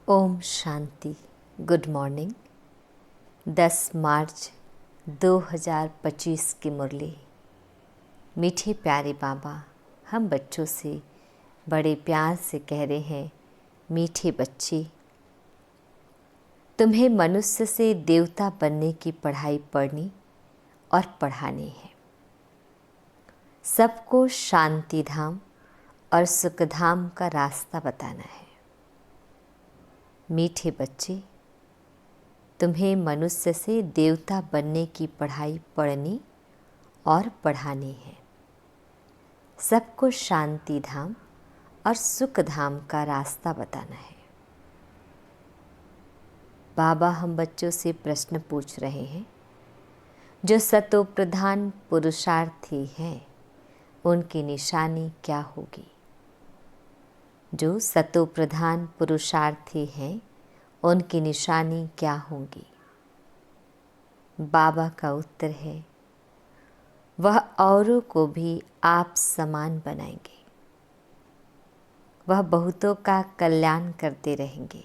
Om Shanti. Good morning. 10 मार्च 2025 की मुरली। मीठे प्यारे बाबा हम बच्चों से बड़े प्यार से कह रहे हैं, मीठे बच्चे, तुम्हें मनुष्य से देवता बनने की पढ़ाई पढ़नी और पढ़ानी है। सबको शांति धाम और सुख धाम का रास्ता बताना है। मीठे बच्चे, तुम्हें मनुष्य से देवता बनने की पढ़ाई पढ़नी और पढ़ानी है। सबको शांति धाम और सुख धाम का रास्ता बताना है। बाबा हम बच्चों से प्रश्न पूछ रहे हैं, जो सतो प्रधान पुरुषार्थी हैं उनकी निशानी क्या होगी। जो सतो प्रधान पुरुषार्थी हैं उनकी निशानी क्या होगी। बाबा का उत्तर है, वह औरों को भी आप समान बनाएंगे। वह बहुतों का कल्याण करते रहेंगे।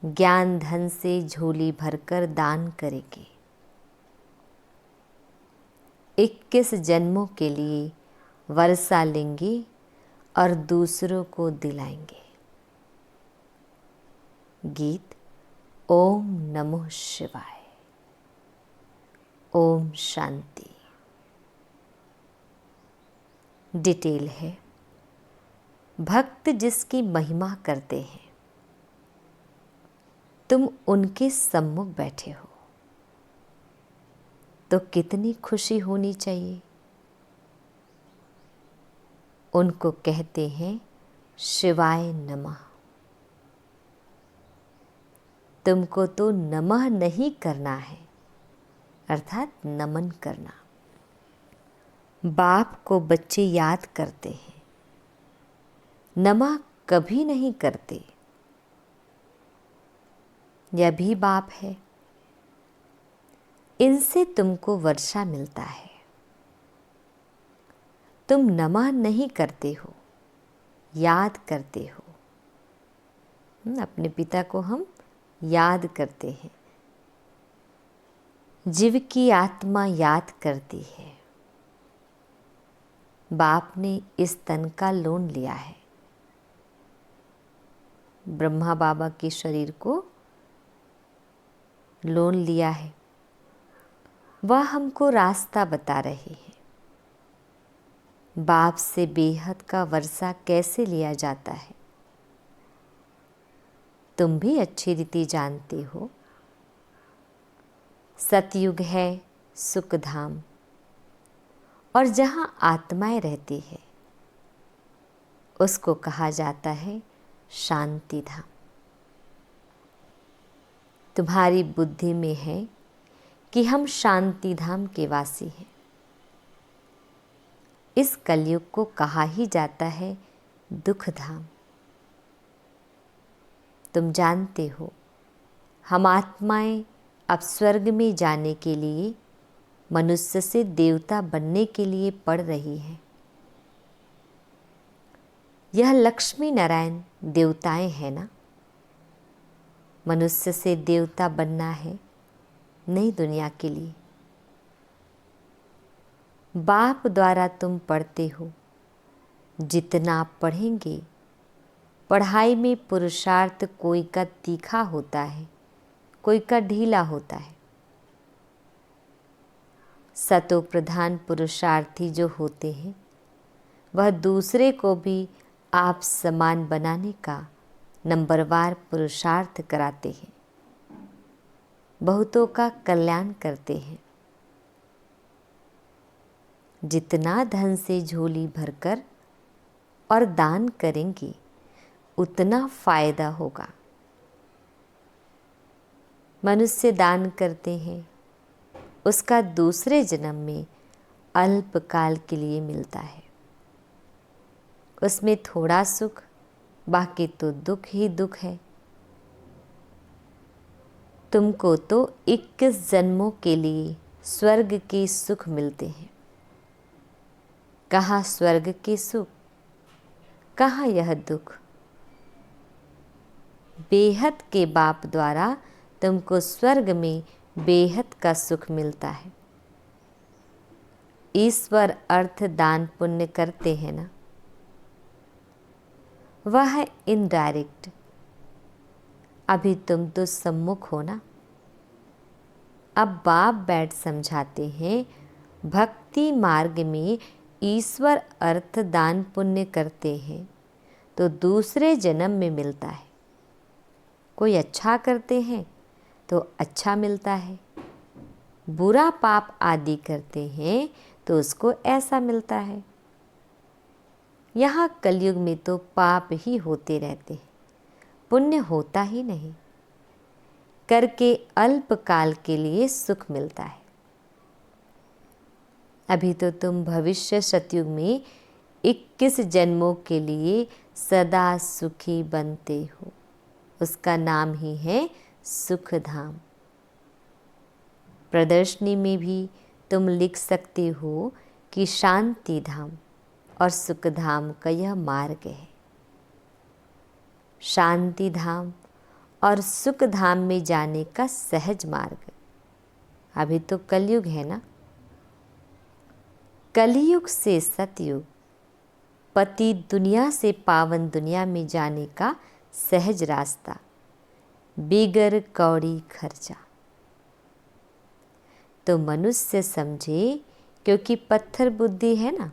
ज्ञान धन से झोली भरकर दान करेंगे। 21 जन्मों के लिए वर्षा लेंगे और दूसरों को दिलाएंगे। गीत ओम नमः शिवाय। ओम शांति। डिटेल है, भक्त जिसकी महिमा करते हैं, तुम उनके सम्मुख बैठे हो तो कितनी खुशी होनी चाहिए। उनको कहते हैं शिवाय नमः। तुमको तो नमः नहीं करना है, अर्थात नमन करना। बाप को बच्चे याद करते हैं, नमः कभी नहीं करते। यह भी बाप है, इनसे तुमको वर्षा मिलता है। तुम नमः नहीं करते हो, याद करते हो। अपने पिता को हम याद करते हैं। जीव की आत्मा याद करती है। बाप ने इस तन का लोन लिया है। ब्रह्मा बाबा के शरीर को लोन लिया है। वह हमको रास्ता बता रहे हैं। बाप से बेहद का वर्षा कैसे लिया जाता है, तुम भी अच्छी रीति जानते हो। सतयुग है सुख धाम, और जहाँ आत्माएं रहती है उसको कहा जाता है शांति धाम। तुम्हारी बुद्धि में है कि हम शांति धाम के वासी हैं। इस कलयुग को कहा ही जाता है दुख धाम। तुम जानते हो, हम आत्माएं अब स्वर्ग में जाने के लिए मनुष्य से देवता बनने के लिए पढ़ रही हैं। यह लक्ष्मी नारायण देवताएं हैं ना। मनुष्य से देवता बनना है नई दुनिया के लिए। बाप द्वारा तुम पढ़ते हो। जितना आप पढ़ेंगे, पढ़ाई में पुरुषार्थ कोई का तीखा होता है, कोई का ढीला होता है। सतो प्रधान पुरुषार्थी जो होते हैं, वह दूसरे को भी आप समान बनाने का नंबरवार पुरुषार्थ कराते हैं। बहुतों का कल्याण करते हैं। जितना धन से झोली भरकर और दान करेंगे उतना फायदा होगा। मनुष्य दान करते हैं, उसका दूसरे जन्म में अल्पकाल के लिए मिलता है। उसमें थोड़ा सुख, बाकी तो दुख ही दुख है। तुमको तो 21 जन्मों के लिए स्वर्ग के सुख मिलते हैं। कहाँ स्वर्ग के सुख, कहाँ यह दुख। बेहद के बाप द्वारा तुमको स्वर्ग में बेहद का सुख मिलता है। ईश्वर अर्थ दान पुण्य करते हैं ना, वह है इनडायरेक्ट। अभी तुम तो सम्मुख हो ना। अब बाप बैठ समझाते हैं, भक्ति मार्ग में ईश्वर अर्थ दान पुण्य करते हैं तो दूसरे जन्म में मिलता है। कोई अच्छा करते हैं तो अच्छा मिलता है, बुरा पाप आदि करते हैं तो उसको ऐसा मिलता है। यहाँ कलयुग में तो पाप ही होते रहते हैं, पुण्य होता ही नहीं। करके अल्प काल के लिए सुख मिलता है। अभी तो तुम भविष्य सतयुग में 21 जन्मों के लिए सदा सुखी बनते हो। उसका नाम ही है सुख धाम। प्रदर्शनी में भी तुम लिख सकते हो कि शांति धाम और सुख धाम का यह मार्ग है। शांति धाम और सुख धाम में जाने का सहज मार्ग। अभी तो कलयुग है ना, कलयुग से सतयुग, पति दुनिया से पावन दुनिया में जाने का सहज रास्ता, बिगर कौड़ी खर्चा। तो मनुष्य समझे, क्योंकि पत्थर बुद्धि है ना।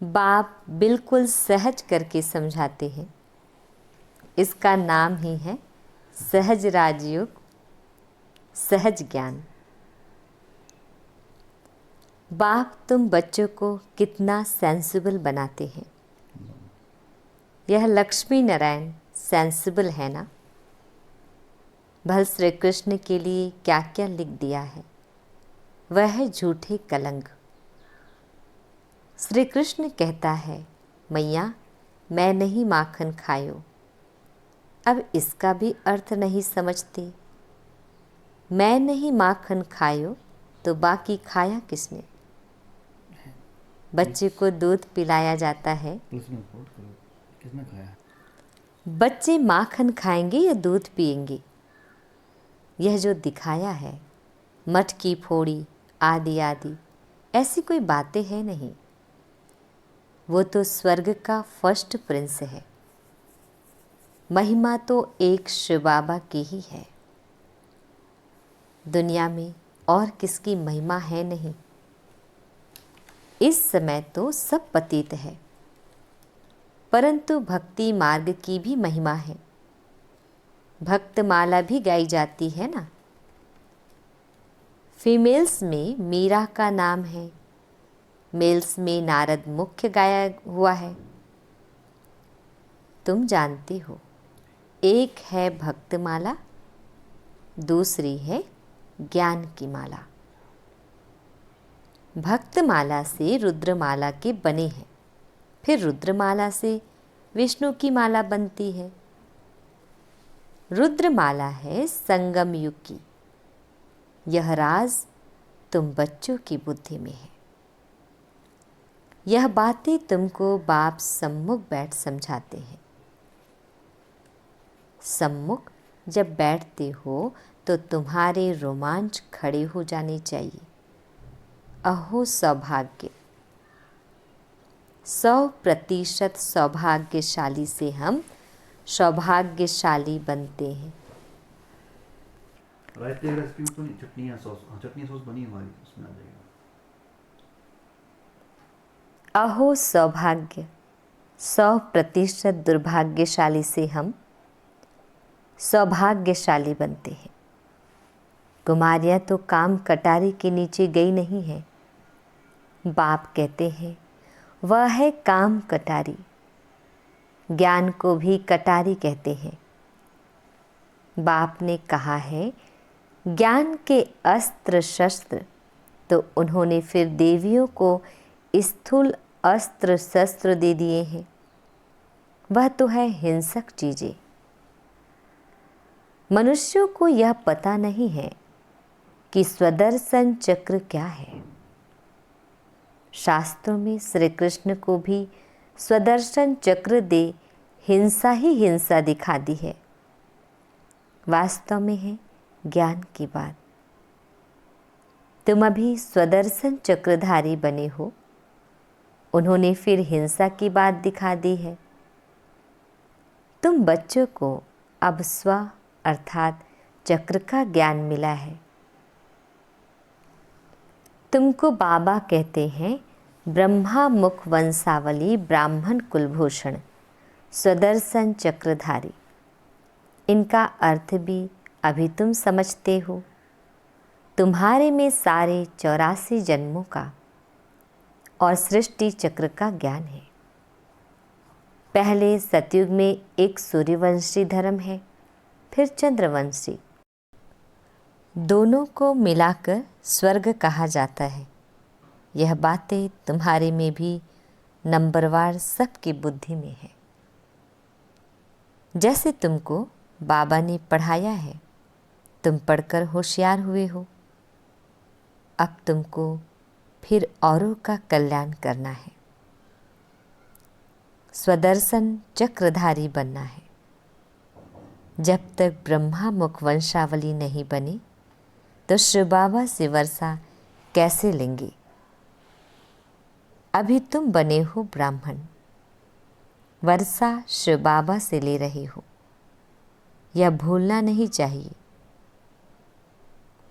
बाप बिल्कुल सहज करके समझाते हैं। इसका नाम ही है सहज राजयोग, सहज ज्ञान। बाप तुम बच्चों को कितना सेंसिबल बनाते हैं। यह लक्ष्मी नारायण सेंसिबल है ना। भल श्री कृष्ण के लिए क्या क्या लिख दिया है, वह है झूठे कलंक। श्री कृष्ण कहता है, मैया मैं नहीं माखन खायो। अब इसका भी अर्थ नहीं समझते। मैं नहीं माखन खायो तो बाकी खाया किसने। बच्चे को दूध पिलाया जाता है, किसने खाया? बच्चे माखन खाएंगे या दूध पिएंगे। यह जो दिखाया है मटकी फोड़ी आदि आदि, ऐसी कोई बातें हैं नहीं। वो तो स्वर्ग का फर्स्ट प्रिंस है। महिमा तो एक शिव बाबा की ही है। दुनिया में और किसकी महिमा है नहीं। इस समय तो सब पतित है, परंतु भक्ति मार्ग की भी महिमा है। भक्त माला भी गाई जाती है ना। फीमेल्स में मीरा का नाम है, मेल्स में नारद मुख्य गाया हुआ है। तुम जानते हो, एक है भक्त माला, दूसरी है ज्ञान की माला। भक्त माला से रुद्रमाला के बने हैं, फिर रुद्रमाला से विष्णु की माला बनती है। रुद्रमाला है संगम युग की। यह राज तुम बच्चों की बुद्धि में है। यह बातें तुमको बाप सम्मुख बैठ समझाते हैं। सम्मुख जब बैठते हो तो तुम्हारे रोमांच खड़े हो जाने चाहिए। अहो सौभाग्य, 100% सौभाग्यशाली से हम सौभाग्यशाली बनते हैं। रायते की रेसिपी तो नहीं, चटनी सॉस बनी हमारी, उसमें आ जाएगा। अहो सौभाग्य, 100% दुर्भाग्यशाली से हम सौभाग्यशाली बनते हैं। कुमारियाँ तो काम कटारी के नीचे गई नहीं है। बाप कहते हैं वह है काम कटारी। ज्ञान को भी कटारी कहते हैं। बाप ने कहा है ज्ञान के अस्त्र शस्त्र, तो उन्होंने फिर देवियों को स्थूल अस्त्र शस्त्र दे दिए हैं। वह तो है हिंसक चीजें। मनुष्यों को यह पता नहीं है कि स्वदर्शन चक्र क्या है। शास्त्रों में श्री कृष्ण को भी स्वदर्शन चक्र दे हिंसा ही हिंसा दिखा दी है, वास्तव में है ज्ञान की बात। तुम अभी स्वदर्शन चक्रधारी बने हो, उन्होंने फिर हिंसा की बात दिखा दी है। तुम बच्चों को अब स्व अर्थात चक्र का ज्ञान मिला है। तुमको बाबा कहते हैं ब्रह्मा मुख वंशावली ब्राह्मण कुलभूषण स्वदर्शन चक्रधारी। इनका अर्थ भी अभी तुम समझते हो। तुम्हारे में सारे 84 जन्मों का और सृष्टि चक्र का ज्ञान है। पहले सतयुग में एक सूर्यवंशी धर्म है, फिर चंद्रवंशी। दोनों को मिलाकर स्वर्ग कहा जाता है। यह बातें तुम्हारे में भी नंबरवार सबकी बुद्धि में है। जैसे तुमको बाबा ने पढ़ाया है, तुम पढ़कर होशियार हुए हो। अब तुमको फिर औरों का कल्याण करना है, स्वदर्शन चक्रधारी बनना है। जब तक ब्रह्मा मुख वंशावली नहीं बनी तो शिव बाबा से वर्षा कैसे लेंगे। अभी तुम बने हो ब्राह्मण, वर्षा शिव बाबा से ले रहे हो, यह भूलना नहीं चाहिए।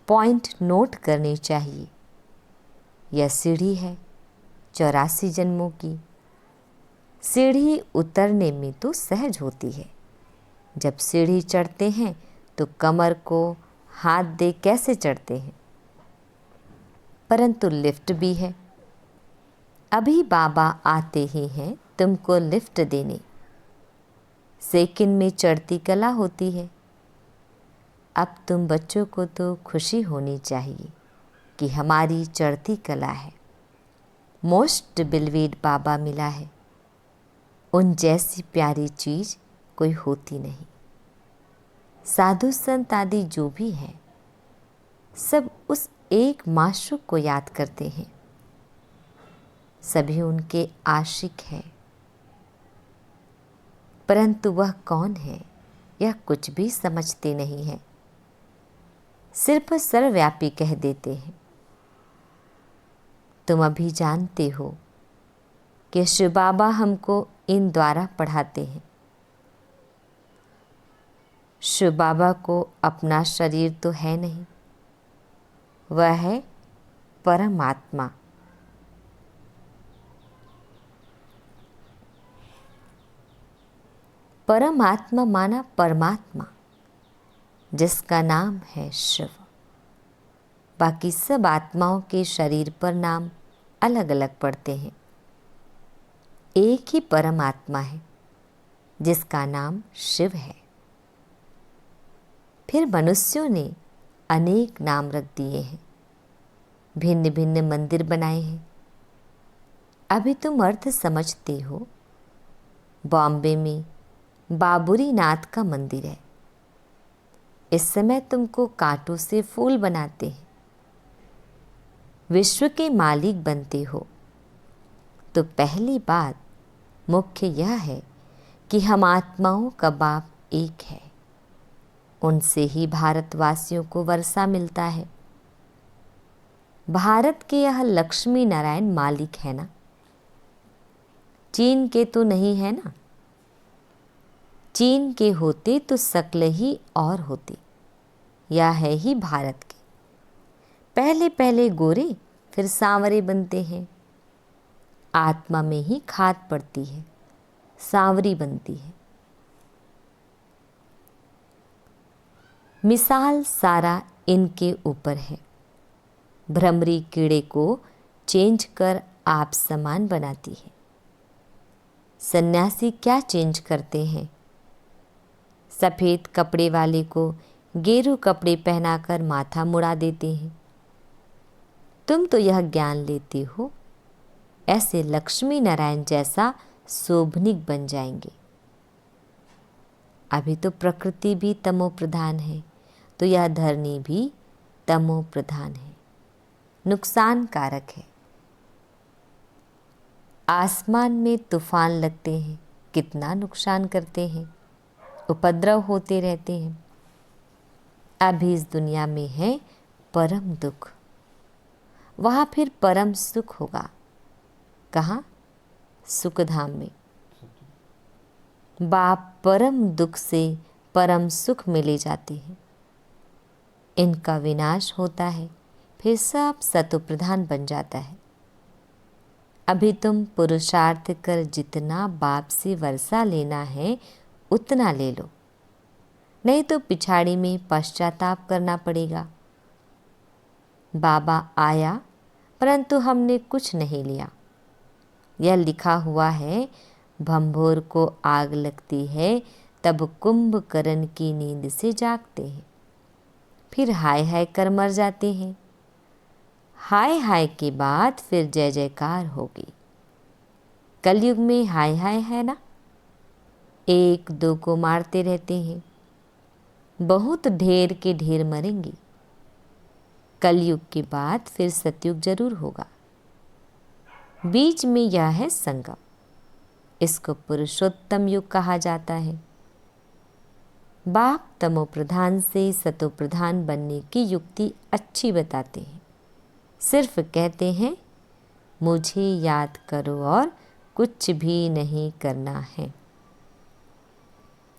पॉइंट नोट करनी चाहिए। यह सीढ़ी है 84 जन्मों की। सीढ़ी उतरने में तो सहज होती है। जब सीढ़ी चढ़ते हैं तो कमर को हाथ दे कैसे चढ़ते हैं, परंतु लिफ्ट भी है। अभी बाबा आते ही हैं तुमको लिफ्ट देने। सेकंड में चढ़ती कला होती है। अब तुम बच्चों को तो खुशी होनी चाहिए कि हमारी चढ़ती कला है। मोस्ट बिलवेड बाबा मिला है। उन जैसी प्यारी चीज़ कोई होती नहीं। साधु संत आदि जो भी हैं, सब उस एक माशूक को याद करते हैं। सभी उनके आशिक हैं, परंतु वह कौन है यह कुछ भी समझते नहीं हैं। सिर्फ सर्वव्यापी कह देते हैं। तुम अभी जानते हो कि शिव बाबा हमको इन द्वारा पढ़ाते हैं। शिव बाबा को अपना शरीर तो है नहीं, वह है परमात्मा। परमात्मा माना परमात्मा, जिसका नाम है शिव। बाकी सब आत्माओं के शरीर पर नाम अलग अलग पड़ते हैं। एक ही परमात्मा है जिसका नाम शिव है। फिर मनुष्यों ने अनेक नाम रख दिए हैं, भिन्न भिन्न मंदिर बनाए हैं। अभी तुम अर्थ समझते हो। बॉम्बे में बाबूरी नाथ का मंदिर है। इस समय तुमको कांटों से फूल बनाते हैं। विश्व के मालिक बनते हो तो पहली बात मुख्य यह है कि हम आत्माओं का बाप एक है। उनसे ही भारतवासियों को वर्षा मिलता है। भारत के यह लक्ष्मी नारायण मालिक है ना, चीन के तो नहीं है ना। चीन के होते तो शक्ल ही और होती। यह है ही भारत के। पहले पहले गोरे फिर सांवरे बनते हैं। आत्मा में ही खाद पड़ती है, सांवरी बनती है। मिसाल सारा इनके ऊपर है। भ्रमरी कीड़े को चेंज कर आप समान बनाती है। सन्यासी क्या चेंज करते हैं? सफ़ेद कपड़े वाले को गेरू कपड़े पहनाकर माथा मुड़ा देते हैं। तुम तो यह ज्ञान लेते हो, ऐसे लक्ष्मी नारायण जैसा शोभनिक बन जाएंगे। अभी तो प्रकृति भी तमो प्रधान है, तो यह धरनी भी तमो प्रधान है, नुकसान कारक है। आसमान में तूफान लगते हैं कितना नुकसान करते हैं, उपद्रव होते रहते हैं। अभी इस दुनिया में है परम दुख, वहाँ फिर परम सुख होगा। कहाँ? सुखधाम में। बाप परम दुख से परम सुख में ले जाते हैं। इनका विनाश होता है, फिर सब सतो प्रधान बन जाता है। अभी तुम पुरुषार्थ कर जितना बाप से वर्षा लेना है उतना ले लो, नहीं तो पिछाड़ी में पश्चाताप करना पड़ेगा। बाबा आया परंतु हमने कुछ नहीं लिया। यह लिखा हुआ है, भंभोर को आग लगती है तब कुंभकर्ण की नींद से जागते हैं, फिर हाय हाय कर मर जाते हैं। हाय हाय के बाद फिर जय जयकार होगी। कलयुग में हाय हाय है ना, एक दो को मारते रहते हैं, बहुत ढेर के ढेर मरेंगे। कलयुग के बाद फिर सतयुग जरूर होगा। बीच में यह है संगम, इसको पुरुषोत्तम युग कहा जाता है। बाप तमो प्रधान से सतो प्रधान बनने की युक्ति अच्छी बताते हैं। सिर्फ कहते हैं मुझे याद करो और कुछ भी नहीं करना है।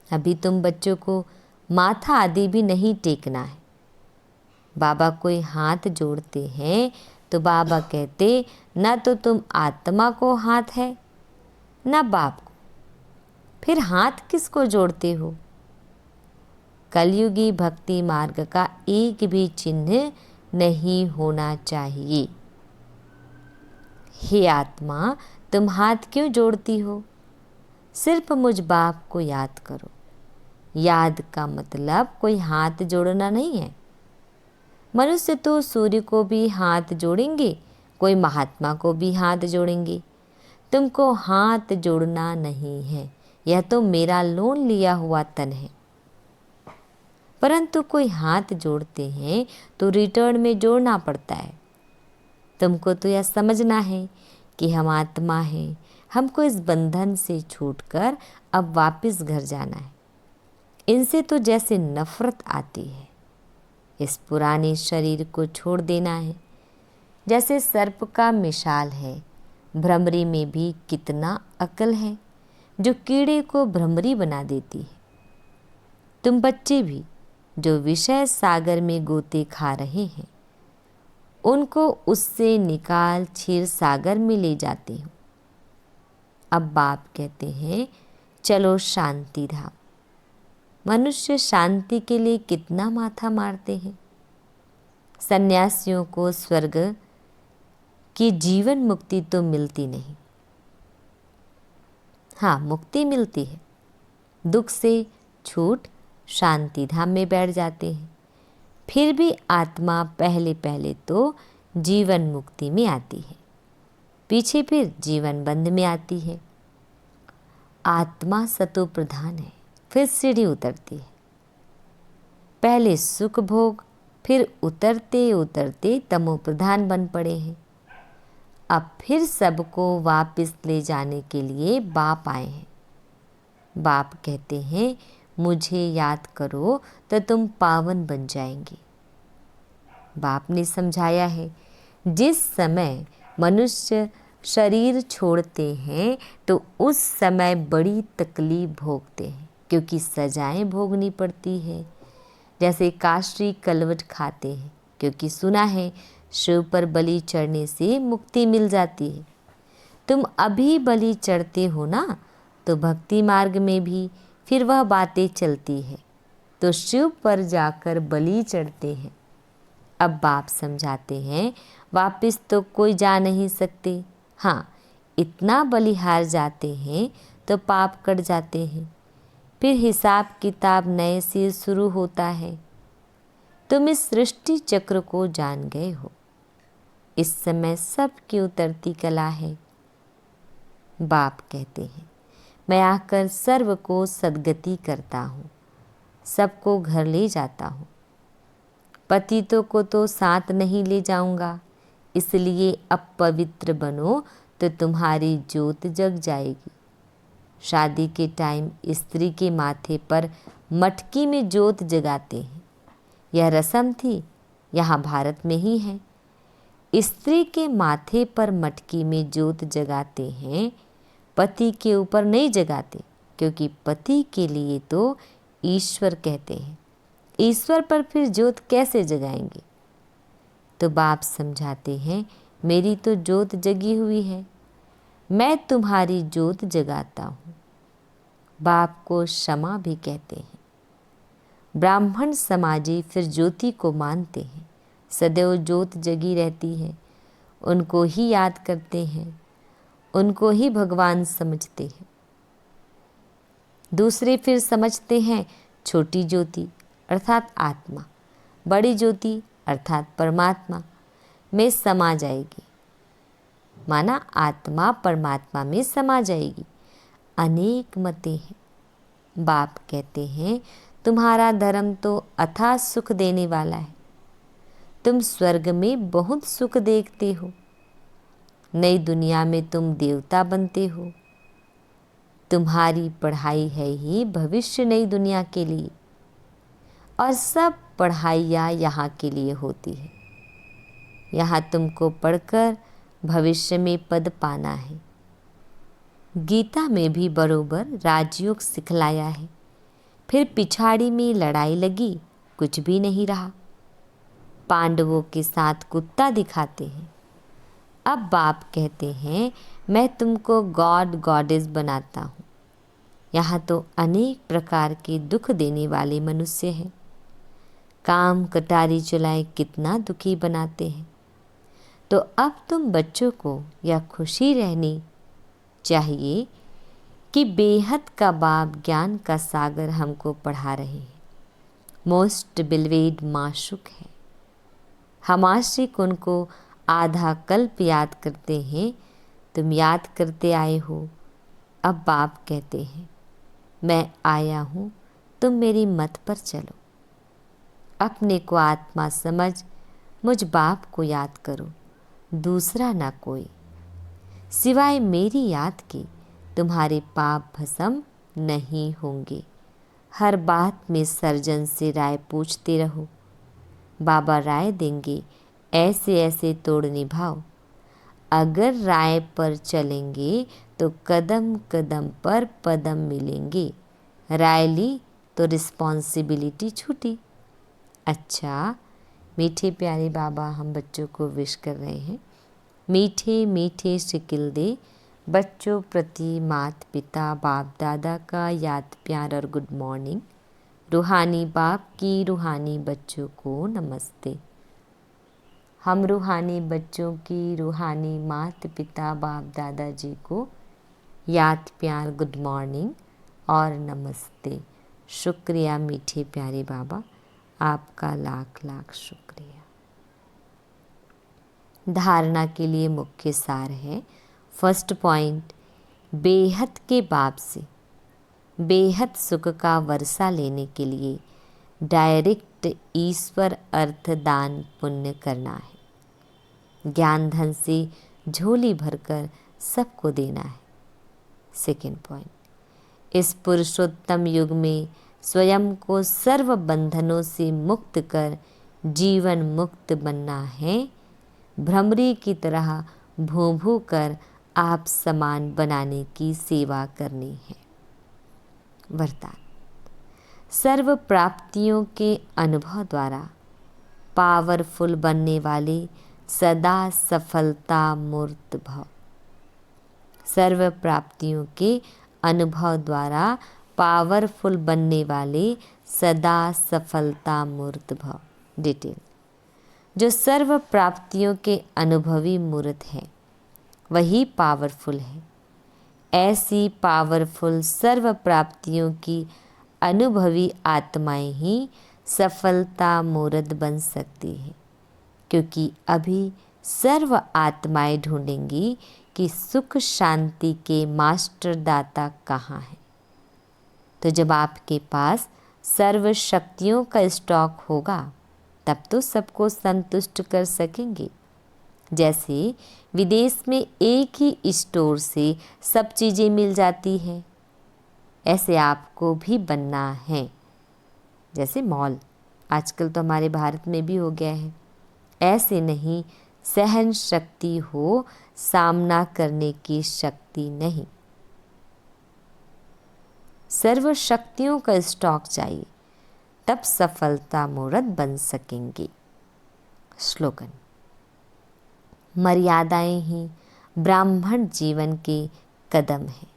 अभी तुम बच्चों को माथा आदि भी नहीं टेकना है। बाबा कोई हाथ जोड़ते हैं तो बाबा कहते ना तो तुम आत्मा को हाथ है ना बाप को, फिर हाथ किसको जोड़ते हो? कलयुगी भक्ति मार्ग का एक भी चिन्ह नहीं होना चाहिए। हे आत्मा, तुम हाथ क्यों जोड़ती हो? सिर्फ मुझ बाप को याद करो। याद का मतलब कोई हाथ जोड़ना नहीं है। मनुष्य तो सूर्य को भी हाथ जोड़ेंगे, कोई महात्मा को भी हाथ जोड़ेंगे। तुमको हाथ जोड़ना नहीं है, यह तो मेरा लोन लिया हुआ तन है। परंतु कोई हाथ जोड़ते हैं तो रिटर्न में जोड़ना पड़ता है। तुमको तो यह समझना है कि हम आत्मा हैं, हमको इस बंधन से छूटकर अब वापस घर जाना है। इनसे तो जैसे नफरत आती है, इस पुराने शरीर को छोड़ देना है। जैसे सर्प का मिसाल है, भ्रमरी में भी कितना अकल है जो कीड़े को भ्रमरी बना देती है। तुम बच्चे भी जो विषय सागर में गोते खा रहे हैं, उनको उससे निकाल क्षीर सागर में ले जाते हो। अब बाप कहते हैं चलो शांति धाम। मनुष्य शांति के लिए कितना माथा मारते हैं। सन्यासियों को स्वर्ग की जीवन मुक्ति तो मिलती नहीं। हाँ, मुक्ति मिलती है, दुख से छूट शांति धाम में बैठ जाते हैं। फिर भी आत्मा पहले पहले तो जीवन मुक्ति में आती है, पीछे फिर जीवन बंध में आती है। आत्मा सतो प्रधान है, फिर सीढ़ी उतरती है। पहले सुख भोग, फिर उतरते उतरते तमो प्रधान बन पड़े हैं। अब फिर सबको वापस ले जाने के लिए बाप आए हैं। बाप कहते हैं मुझे याद करो तो तुम पावन बन जाएंगे। बाप ने समझाया है जिस समय मनुष्य शरीर छोड़ते हैं तो उस समय बड़ी तकलीफ भोगते हैं, क्योंकि सजाएं भोगनी पड़ती है। जैसे काष्ठी कलवट खाते हैं, क्योंकि सुना है शिव पर बलि चढ़ने से मुक्ति मिल जाती है। तुम अभी बलि चढ़ते हो ना, तो भक्ति मार्ग में भी फिर वह बातें चलती है, तो शिव पर जाकर बलि चढ़ते हैं। अब बाप समझाते हैं वापस तो कोई जा नहीं सकते। हाँ, इतना बलिहार जाते हैं तो पाप कट जाते हैं, फिर हिसाब किताब नए से शुरू होता है। तुम इस सृष्टि चक्र को जान गए हो। इस समय सबकी उतरती कला है। बाप कहते हैं मैं आकर सर्व को सद्गति करता हूँ, सबको घर ले जाता हूँ। पतितों को तो साथ नहीं ले जाऊंगा, इसलिए अब पवित्र बनो तो तुम्हारी ज्योत जग जाएगी। शादी के टाइम स्त्री के माथे पर मटकी में जोत जगाते हैं। यह रस्म थी, यहाँ भारत में ही है। स्त्री के माथे पर मटकी में जोत जगाते हैं, पति के ऊपर नहीं जगाते, क्योंकि पति के लिए तो ईश्वर कहते हैं। ईश्वर पर फिर जोत कैसे जगाएंगे? तो बाप समझाते हैं, मेरी तो जोत जगी हुई है, मैं तुम्हारी जोत जगाता हूँ। बाप को क्षमा भी कहते हैं। ब्राह्मण समाजी फिर ज्योति को मानते हैं, सदैव जोत जगी रहती है, उनको ही याद करते हैं, उनको ही भगवान समझते हैं। दूसरे फिर समझते हैं छोटी ज्योति अर्थात आत्मा, बड़ी ज्योति अर्थात परमात्मा में समा जाएगी, माना आत्मा परमात्मा में समा जाएगी। अनेक मतें हैं। बाप कहते हैं, तुम्हारा धर्म तो अथाह सुख देने वाला है, तुम स्वर्ग में बहुत सुख देखते हो, नई दुनिया में तुम देवता बनते हो। तुम्हारी पढ़ाई है ही भविष्य नई दुनिया के लिए, और सब पढ़ाइयाँ यहाँ के लिए होती है। यहाँ तुमको पढ़कर भविष्य में पद पाना है। गीता में भी बरोबर राजयोग सिखलाया है। फिर पिछाड़ी में लड़ाई लगी, कुछ भी नहीं रहा। पांडवों के साथ कुत्ता दिखाते हैं। अब बाप कहते हैं, मैं तुमको गॉड गॉडेस बनाता हूँ। यहाँ तो अनेक प्रकार के दुख देने वाले मनुष्य हैं। काम कटारी चलाए कितना दुखी बनाते हैं। तो अब तुम बच्चों को यह खुशी रहनी चाहिए कि बेहद का बाप ज्ञान का सागर हमको पढ़ा रहे हैं। मोस्ट बिलवेड माशुक है। हम आशिक उनको आधा कल्प याद करते हैं। तुम याद करते आए हो। अब बाप कहते हैं, मैं आया हूँ, तुम मेरी मत पर चलो। अपने को आत्मा समझ मुझ बाप को याद करो, दूसरा ना कोई। सिवाय मेरी याद के तुम्हारे पाप भस्म नहीं होंगे। हर बात में सर्जन से राय पूछते रहो। बाबा राय देंगे, ऐसे ऐसे तोड़ निभाओ। अगर राय पर चलेंगे तो कदम कदम पर पदम मिलेंगे। राय ली तो रिस्पॉन्सिबिलिटी छूटी। अच्छा, मीठे प्यारे बाबा हम बच्चों को विश कर रहे हैं। मीठे मीठे शिकिल दे बच्चों प्रति माता पिता बाप दादा का याद प्यार और गुड मॉर्निंग। रूहानी बाप की रूहानी बच्चों को नमस्ते। हम रूहानी बच्चों की रूहानी माता पिता बाप दादा जी को याद प्यार गुड मॉर्निंग और नमस्ते। शुक्रिया मीठे प्यारे बाबा, आपका लाख लाख शुक्रिया। धारणा के लिए मुख्य सार है। फर्स्ट पॉइंट, बेहद के बाप से बेहद सुख का वर्षा लेने के लिए डायरेक्ट ईश्वर अर्थ दान पुण्य करना है। ज्ञान धन से झोली भरकर सबको देना है। सेकेंड पॉइंट, इस पुरुषोत्तम युग में स्वयं को सर्व बंधनों से मुक्त कर जीवन मुक्त बनना है। भ्रमरी की तरह भू भू कर आप समान बनाने की सेवा करनी है। वरदान, सर्व प्राप्तियों के अनुभव द्वारा पावरफुल बनने वाले सदा सफलता मूर्त भव। सर्व प्राप्तियों के अनुभव द्वारा पावरफुल बनने वाले सदा सफलता मूर्त भव। डिटेल, जो सर्व प्राप्तियों के अनुभवी मूर्त है वही पावरफुल है। ऐसी पावरफुल सर्व प्राप्तियों की अनुभवी आत्माएं ही सफलता मूर्त बन सकती है, क्योंकि अभी सर्व आत्माएं ढूंढेंगी कि सुख शांति के मास्टर दाता कहाँ है। तो जब आपके पास सर्व शक्तियों का स्टॉक होगा तब तो सबको संतुष्ट कर सकेंगे। जैसे विदेश में एक ही स्टोर से सब चीज़ें मिल जाती हैं, ऐसे आपको भी बनना है। जैसे मॉल आजकल तो हमारे भारत में भी हो गया है। ऐसे नहीं, सहन शक्ति हो, सामना करने की शक्ति नहीं। सर्व शक्तियों का स्टॉक चाहिए, तब सफलता मूर्त बन सकेंगे। स्लोगन: मर्यादाएं ही ब्राह्मण जीवन के कदम है।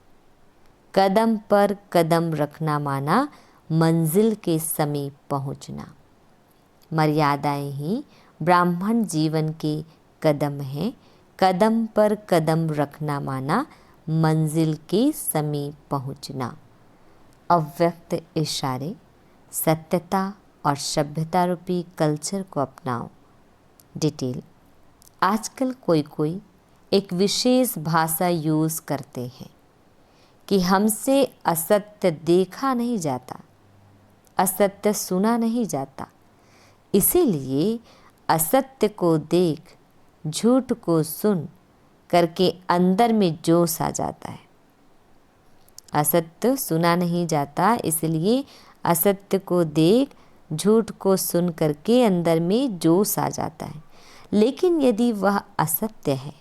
कदम पर कदम रखना माना मंजिल के समीप पहुंचना। मर्यादाएं ही ब्राह्मण जीवन के कदम है। कदम पर कदम रखना माना मंजिल के समीप पहुंचना। अव्यक्त इशारे, सत्यता और सभ्यता रूपी कल्चर को अपनाओ। डिटेल: आजकल कोई एक विशेष भाषा यूज़ करते हैं कि हमसे असत्य देखा नहीं जाता, असत्य सुना नहीं जाता, इसीलिए असत्य को देख, झूठ को सुन करके अंदर में जोश आ जाता है। असत्य सुना नहीं जाता, इसलिए असत्य को देख, झूठ को सुन करके अंदर में जोश आ जाता है। लेकिन यदि वह असत्य है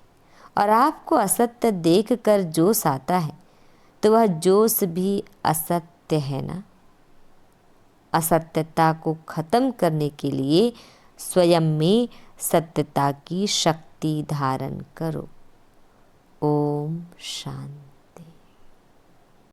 और आपको असत्य देखकर जोश आता है, तो वह जोश भी असत्य है ना। असत्यता को खत्म करने के लिए स्वयं में सत्यता की शक्ति धारण करो। ओम शांति।